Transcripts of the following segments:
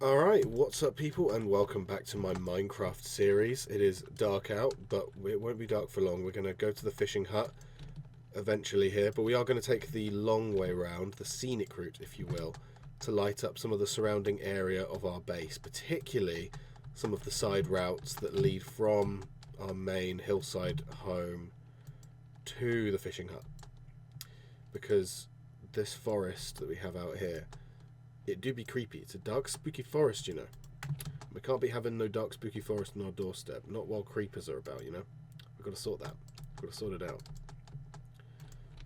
Alright, what's up people and welcome back to my Minecraft series. It is dark out, but it won't be dark for long. We're going to go to the fishing hut eventually here, but we are going to take the long way round, the scenic route if you will, to light up some of the surrounding area of our base, particularly some of the side routes that lead from our main hillside home to the fishing hut. Because this forest that we have out here, it do be creepy. It's a dark, spooky forest, you know. We can't be having no dark, spooky forest on our doorstep. Not while creepers are about, you know. We've got to sort that. We've got to sort it out.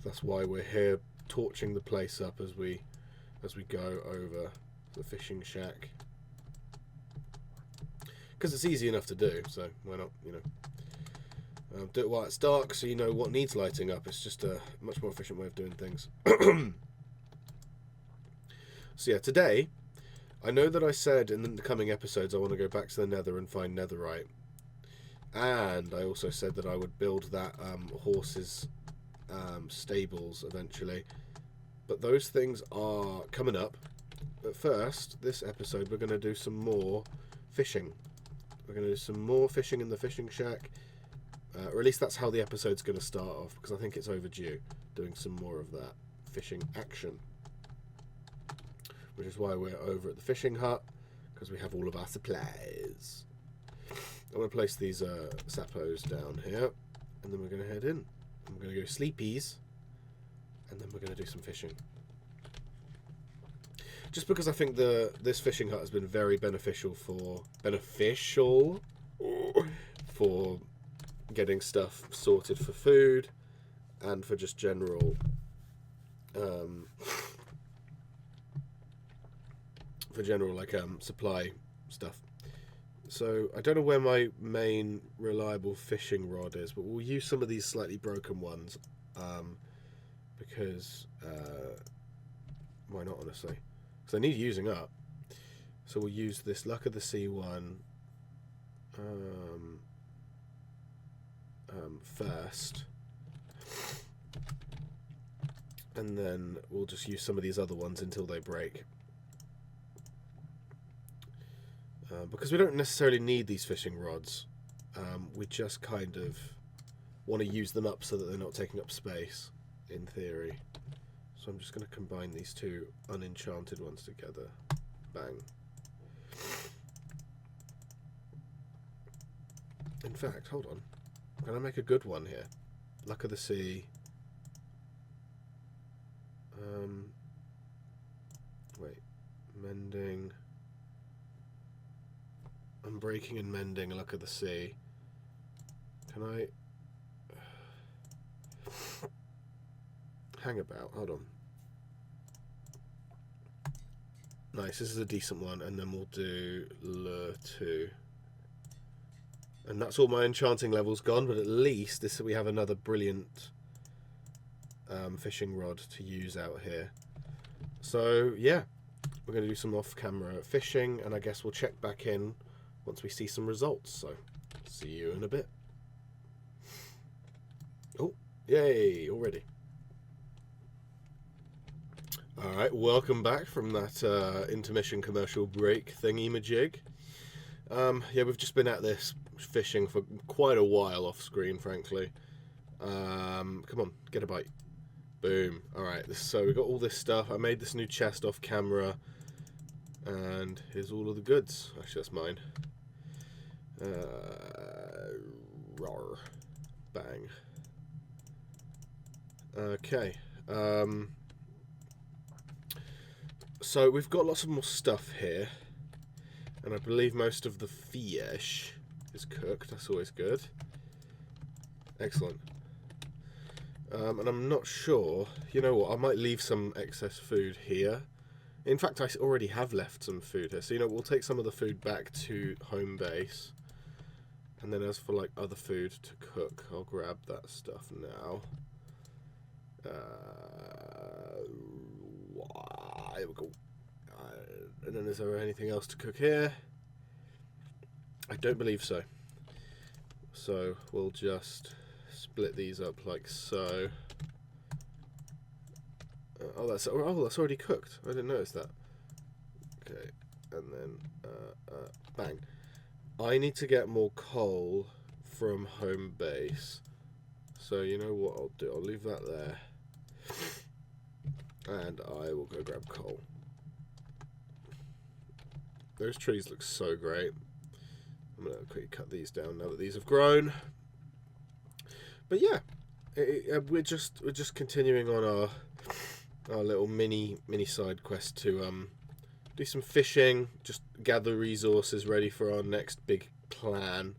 That's why we're here, torching the place up as we go over the fishing shack. Because it's easy enough to do, so why not, you know. Do it while it's dark, so you know what needs lighting up. It's just a much more efficient way of doing things. So yeah, today, I know that I said in the coming episodes I want to go back to the nether and find netherite. And I also said that I would build that horses stables eventually. But those things are coming up. But first, this episode we're going to do some more fishing. We're going to do some more fishing in the fishing shack. Or at least that's how the episode's going to start off, because I think it's overdue doing some more of that fishing action. Which is why we're over at the fishing hut, because we have all of our supplies. I'm going to place these sappos down here, and then we're going to head in. I'm going to go sleepies, and then we're going to do some fishing. Just because I think this fishing hut has been very beneficial for getting stuff sorted for food, and for just general supply stuff. So I don't know where my main reliable fishing rod is, but we'll use some of these slightly broken ones, because why not, honestly? Because they need using up. So we'll use this Luck of the Sea one first, and then we'll just use some of these other ones until they break. Because we don't necessarily need these fishing rods. We just kind of want to use them up so that they're not taking up space, in theory. So I'm just going to combine these two unenchanted ones together. Bang. In fact, hold on. I'm going to make a good one here. Luck of the Sea. Wait. Mending. Unbreaking and mending, Luck of the Sea. Can I... hang about, hold on. Nice, this is a decent one, and then we'll do Lure 2. And that's all my enchanting levels gone, but at least this we have another brilliant fishing rod to use out here. So, yeah. We're going to do some off-camera fishing, and I guess we'll check back in once we see some results. So, see you in a bit. Oh, yay, already. Alright, welcome back from that intermission commercial break thingy-majig. Yeah, we've just been at this fishing for quite a while off screen, frankly. Come on, get a bite. Boom. Alright, so we got all this stuff. I made this new chest off camera. And here's all of the goods. Actually, that's mine. Rawr. Bang. Okay. So we've got lots of more stuff here. And I believe most of the fish is cooked. That's always good. Excellent. And I'm not sure. You know what? I might leave some excess food here. In fact, I already have left some food here. So, you know, we'll take some of the food back to home base. And then as for, like, other food to cook, I'll grab that stuff now. Here we go. And then is there anything else to cook here? I don't believe so. So, we'll just split these up like so. Oh, that's already cooked. I didn't notice that. Okay, and then bang. I need to get more coal from home base. So you know what I'll do? I'll leave that there. And I will go grab coal. Those trees look so great. I'm going to quickly cut these down now that these have grown. But yeah, we're just continuing on our little mini side quest to do some fishing, just gather resources ready for our next big plan,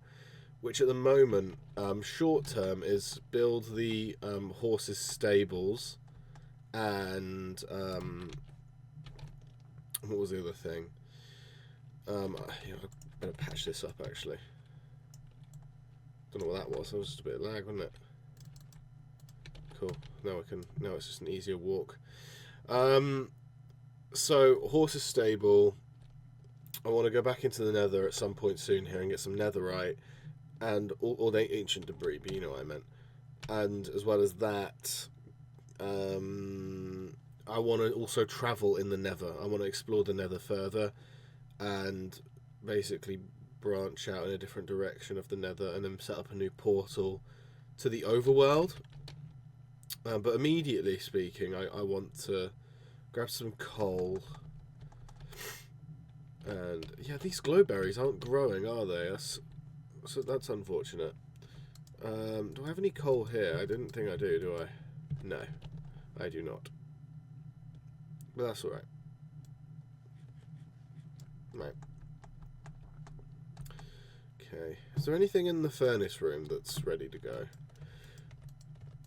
which at the moment, short term, is build the horses' stables, and what was the other thing? I better patch this up actually. Don't know what that was. That was just a bit of lag, wasn't it? Cool. Now it's just an easier walk. So horses stable. I want to go back into the Nether at some point soon here and get some netherite and all the ancient debris, but you know what I meant. And as well as that, I want to also travel in the Nether. I want to explore the Nether further and basically branch out in a different direction of the Nether and then set up a new portal to the overworld. But immediately speaking, I want to grab some coal. And yeah, these glowberries aren't growing, are they? That's unfortunate. Do I have any coal here? I didn't think I do I? No, I do not. But that's alright. Right. Okay. Is there anything in the furnace room that's ready to go?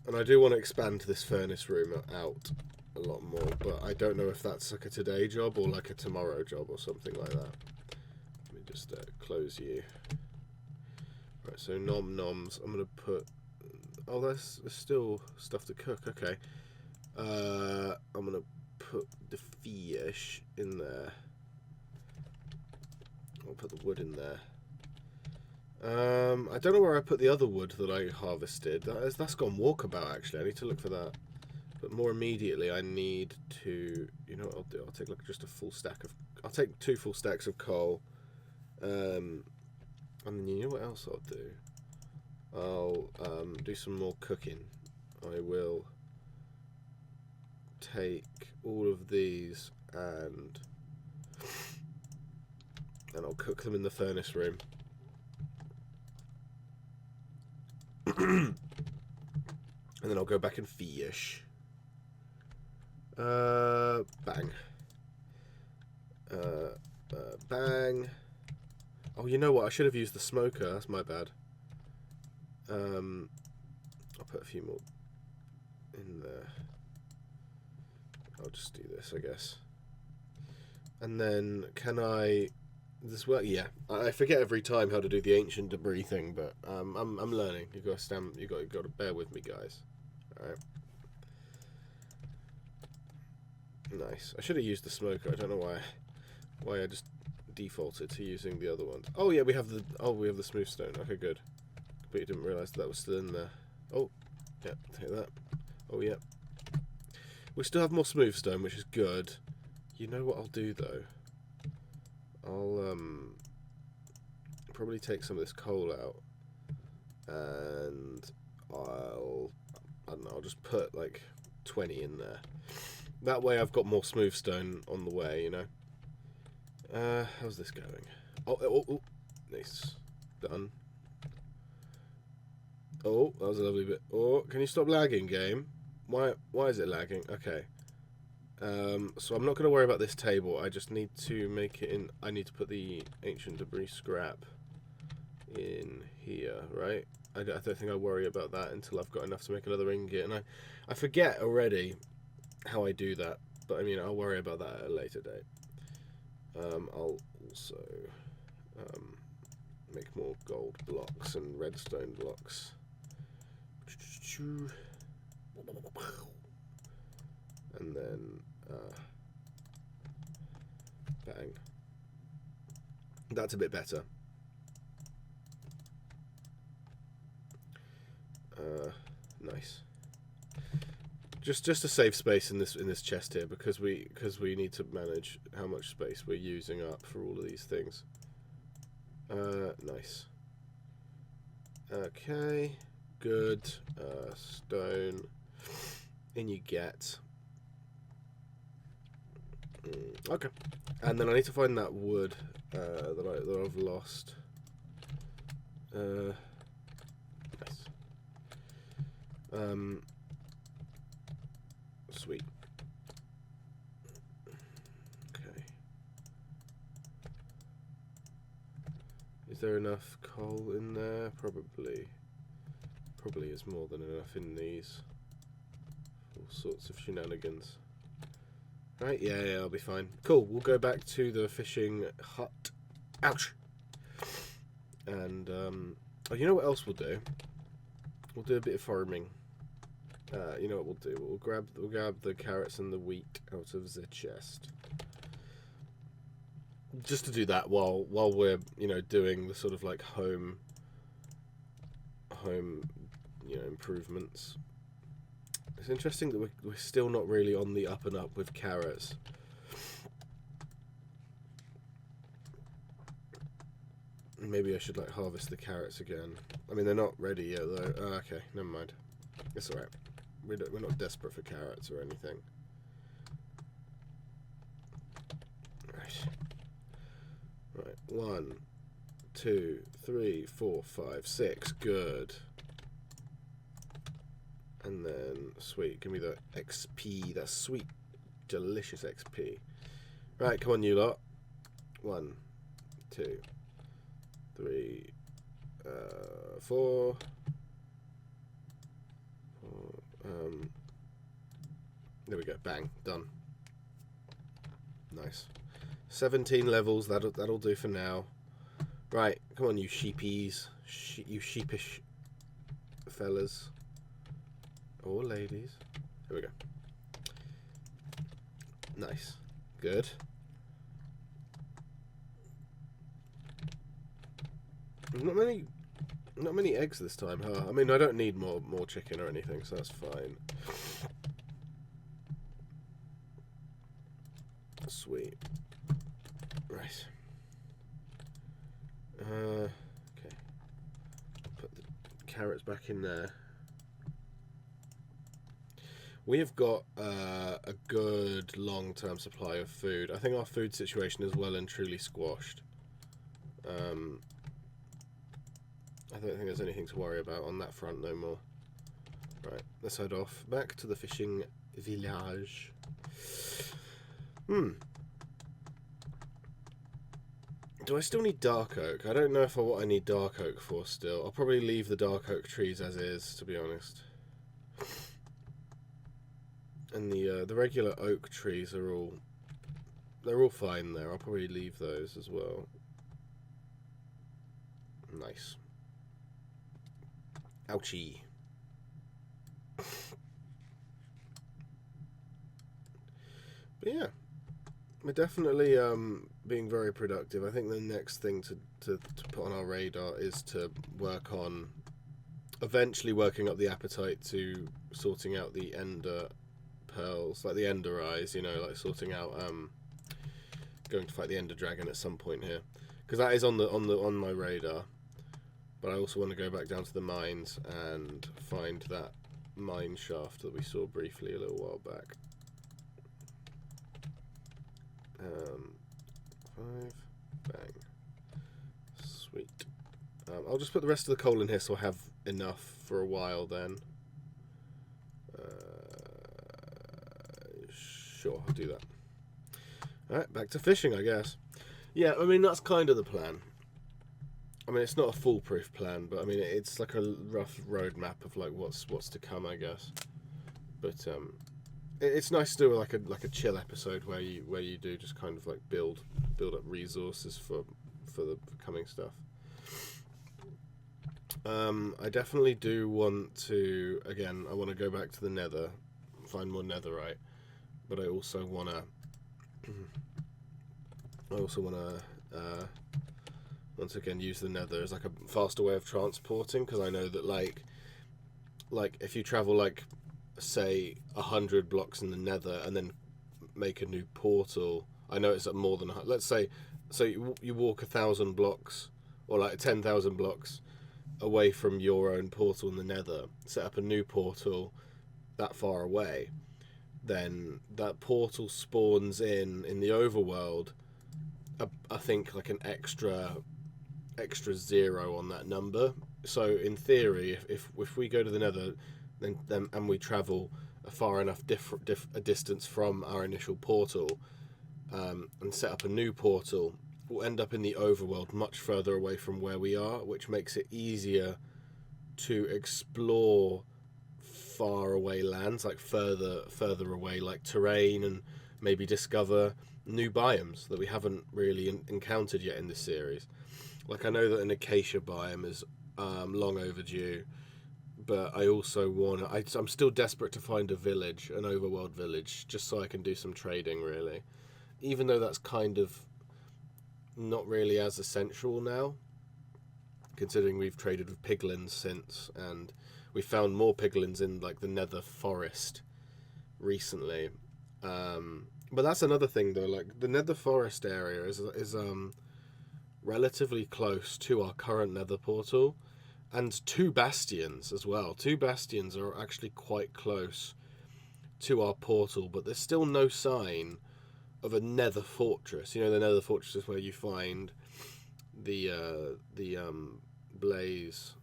And I do want to expand this furnace room out a lot more, but I don't know if that's like a today job or like a tomorrow job or something like that. Let me just close you. Right, so nom noms. I'm going to put... Oh, there's still stuff to cook. Okay. I'm going to put the fish in there. I'll put the wood in there. I don't know where I put the other wood that I harvested. That's gone walkabout, actually. I need to look for that. But more immediately, I need to... You know what I'll do? I'll take like just a full stack of... I'll take 2 full stacks of coal. And then you know what else I'll do? I'll do some more cooking. I will take all of these and I'll cook them in the furnace room. And then I'll go back and fish. Bang. Bang. Oh, you know what? I should have used the smoker. That's my bad. I'll put a few more in there. I'll just do this, I guess. And then, can I... This work? Yeah. I forget every time how to do the ancient debris thing, but I'm learning. You got to bear with me, guys. All right. Nice. I should have used the smoker. I don't know why I just defaulted to using the other ones. Oh yeah, we have the smooth stone. Okay, good. But you didn't realise that was still in there. Oh, yeah, take that. Oh yeah. We still have more smooth stone, which is good. You know what I'll do though? I'll probably take some of this coal out, and I don't know. I'll just put like 20 in there. That way, I've got more smooth stone on the way. You know. How's this going? Oh, nice, done. Oh, that was a lovely bit. Oh, can you stop lagging, game? Why is it lagging? Okay. So I'm not going to worry about this table. I just need to make it in... I need to put the ancient debris scrap in here, right? I don't think I worry about that until I've got enough to make another ingot. And I forget already how I do that. But I mean, I'll worry about that at a later date. I'll also make more gold blocks and redstone blocks. And then bang. That's a bit better. Nice. just to save space in this chest here, because we need to manage how much space we're using up for all of these things. Nice. Okay, good. Stone. In you get. Okay, and then I need to find that wood that I've lost. Nice. Sweet. Okay. Is there enough coal in there? Probably is more than enough in these. All sorts of shenanigans. Right, yeah, I'll be fine. Cool, we'll go back to the fishing hut. Ouch! And, oh, you know what else we'll do? We'll do a bit of farming. You know what we'll do? We'll grab the carrots and the wheat out of the chest. Just to do that while we're, you know, doing the sort of like home, you know, improvements. It's interesting that we're still not really on the up and up with carrots. Maybe I should like harvest the carrots again. I mean, they're not ready yet though. Oh, okay, never mind. It's alright. We're not desperate for carrots or anything. Right. 1, 2, 3, 4, 5, 6. Good. And then, sweet, give me the XP, that sweet, delicious XP. Right, come on, you lot. 1, 2, 3, 4. There we go, bang, done. Nice. 17 levels, that'll do for now. Right, come on, you sheepies, you sheepish fellas. Or ladies. Here we go. Nice. Good. Not many eggs this time, huh? I mean, I don't need more chicken or anything, so that's fine. Sweet. Right. Okay. Put the carrots back in there. We have got a good long-term supply of food. I think our food situation is well and truly squashed. I don't think there's anything to worry about on that front no more. Right, let's head off back to the fishing village. Do I still need dark oak? I don't know what I need dark oak for still. I'll probably leave the dark oak trees as is, to be honest. And the regular oak trees are they're all fine there. I'll probably leave those as well. Nice. Ouchie. But yeah, we're definitely being very productive. I think the next thing to put on our radar is to work on eventually working up the appetite to sorting out the ender pearls, like the ender eyes, you know, like sorting out going to fight the ender dragon at some point here, because that is on my radar. But I also want to go back down to the mines and find that mine shaft that we saw briefly a little while back. 5, bang, sweet. I'll just put the rest of the coal in here so I have enough for a while then. Sure, I'll do that. Alright, back to fishing, I guess. Yeah, I mean, that's kind of the plan. I mean, it's not a foolproof plan, but I mean, it's like a rough roadmap of like what's to come, I guess. But it's nice to do like a chill episode where you do just kind of like build up resources for the coming stuff. I definitely do want to, again, I want to go back to the nether, find more netherite, but I also want to once again use the nether as like a faster way of transporting, because I know that like if you travel like say 100 blocks in the nether and then make a new portal. I know it's at more than, let's say, so you walk 1,000 blocks or like 10,000 blocks away from your own portal in the nether, set up a new portal that far away, then that portal spawns in the overworld, I think like an extra 0 on that number. So in theory, if we go to the nether then and we travel a far enough a distance from our initial portal, and set up a new portal, we'll end up in the overworld much further away from where we are, which makes it easier to explore far away lands, like further away, like terrain, and maybe discover new biomes that we haven't really encountered yet in this series. Like, I know that an acacia biome is long overdue, but I also I'm still desperate to find a village, an overworld village, just so I can do some trading, really. Even though that's kind of not really as essential now, considering we've traded with piglins since, and we found more piglins in like the nether forest recently. But that's another thing though, like the nether forest area is relatively close to our current nether portal, and 2 bastions as well. 2 bastions are actually quite close to our portal, but there's still no sign of a nether fortress. You know, the nether fortress is where you find the blaze,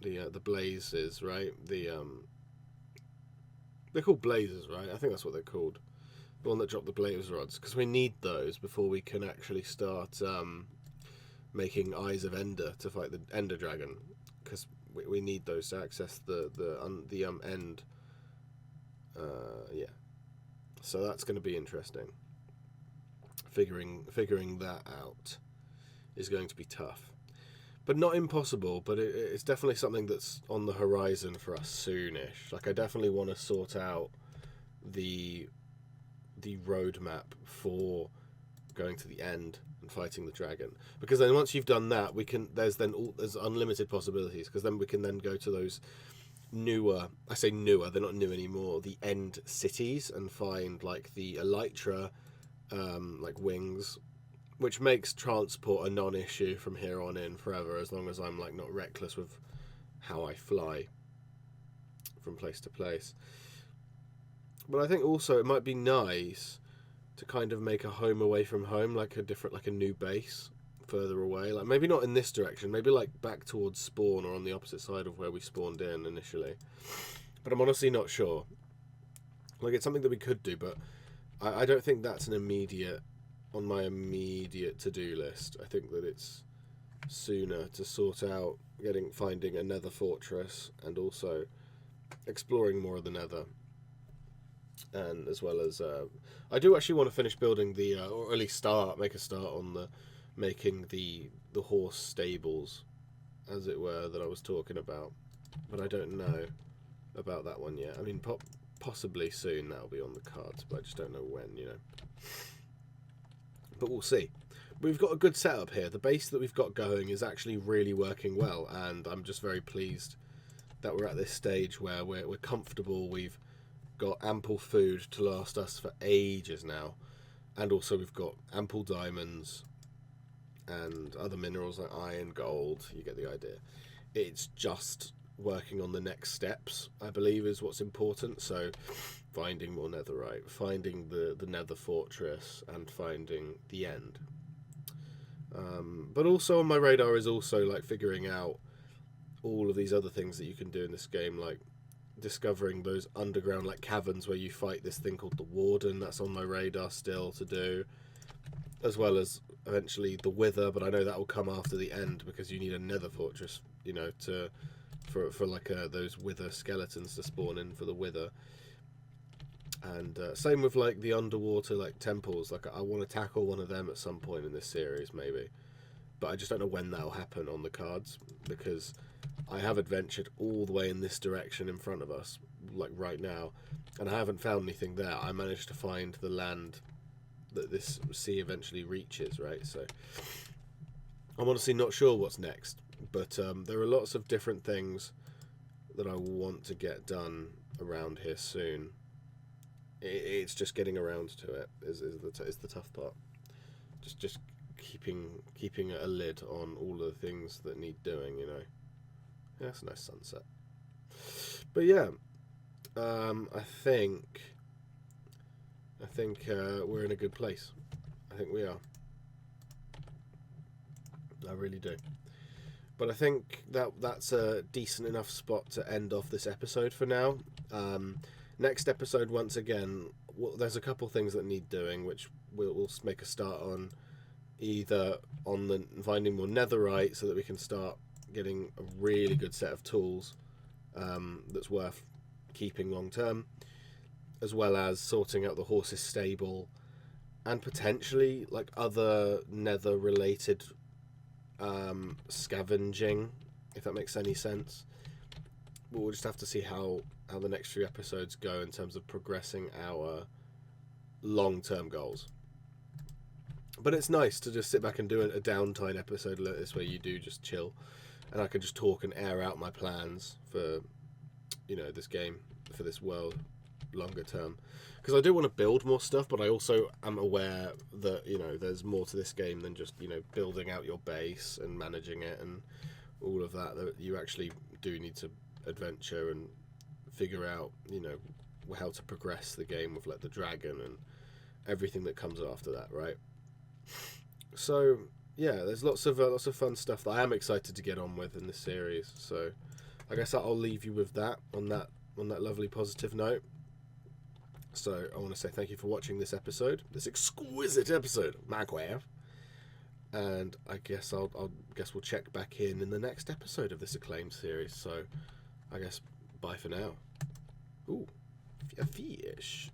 the blazes, right? They're called blazes, right? I think that's what they're called. The one that dropped the blaze rods, because we need those before we can actually start making Eyes of Ender to fight the Ender Dragon, because we need those to access the end. Yeah, so that's going to be interesting. Figuring that out is going to be tough, but not impossible. But it's definitely something that's on the horizon for us soonish. Like, I definitely want to sort out the roadmap for going to the end and fighting the dragon, because then once you've done that, there's unlimited possibilities, because then we can then go to those newer, I say newer, they're not new anymore, the end cities, and find like the elytra, like wings, which makes transport a non-issue from here on in forever, as long as I'm like not reckless with how I fly from place to place. But I think also it might be nice to kind of make a home away from home, like a new base further away. Like, maybe not in this direction, maybe like back towards spawn, or on the opposite side of where we spawned in initially. But I'm honestly not sure. Like, it's something that we could do, but I don't think that's on my immediate to-do list. I think that it's sooner to sort out finding a nether fortress, and also exploring more of the nether. And as well as I do actually want to finish building or at least make a start on making the horse stables, as it were, that I was talking about. But I don't know about that one yet. I mean, possibly soon that'll be on the cards, but I just don't know when, you know. But we'll see. We've got a good setup here. The base that we've got going is actually really working well, and I'm just very pleased that we're at this stage where we're comfortable. We've got ample food to last us for ages now, and also we've got ample diamonds and other minerals like iron, gold. You get the idea. It's just working on the next steps, I believe, is what's important. So finding more netherite, finding the nether fortress, and finding the end. But also on my radar is also like figuring out all of these other things that you can do in this game, like discovering those underground like caverns where you fight this thing called the Warden. That's on my radar still to do, as well as eventually the Wither, but I know that will come after the end, because you need a nether fortress, you know, for like those Wither skeletons to spawn in for the Wither. And same with like the underwater like temples. Like, I want to tackle one of them at some point in this series, maybe, but I just don't know when that'll happen on the cards, because I have adventured all the way in this direction in front of us, like right now, and I haven't found anything there. I managed to find the land that this sea eventually reaches, right? So I'm honestly not sure what's next, but there are lots of different things that I want to get done around here soon. It's just getting around to it is the tough part. Just keeping a lid on all the things that need doing, you know. Yeah, it's a nice sunset. But yeah, I think we're in a good place. I think we are. I really do. But I think that's a decent enough spot to end off this episode for now. Next episode, once again, there's a couple things that need doing, which we'll make a start on. Either on the finding more netherite so that we can start getting a really good set of tools that's worth keeping long term, as well as sorting out the horse's stable and potentially like other nether related scavenging, if that makes any sense. But we'll just have to see how the next few episodes go in terms of progressing our long-term goals. But it's nice to just sit back and do a downtime episode like this where you do just chill and I can just talk and air out my plans for, you know, this game, for this world longer term. Because I do want to build more stuff, but I also am aware that, you know, there's more to this game than just, you know, building out your base and managing it and all of that. That you actually do need to adventure and figure out, you know, how to progress the game with like the dragon and everything that comes after that, right? So yeah, there's lots of fun stuff that I am excited to get on with in this series. So I guess I'll leave you with that on that lovely positive note. So I want to say thank you for watching this episode, this exquisite episode of Minecraft, and I guess I'll we'll check back in the next episode of this acclaimed series. So I guess bye for now. Ooh, a fish.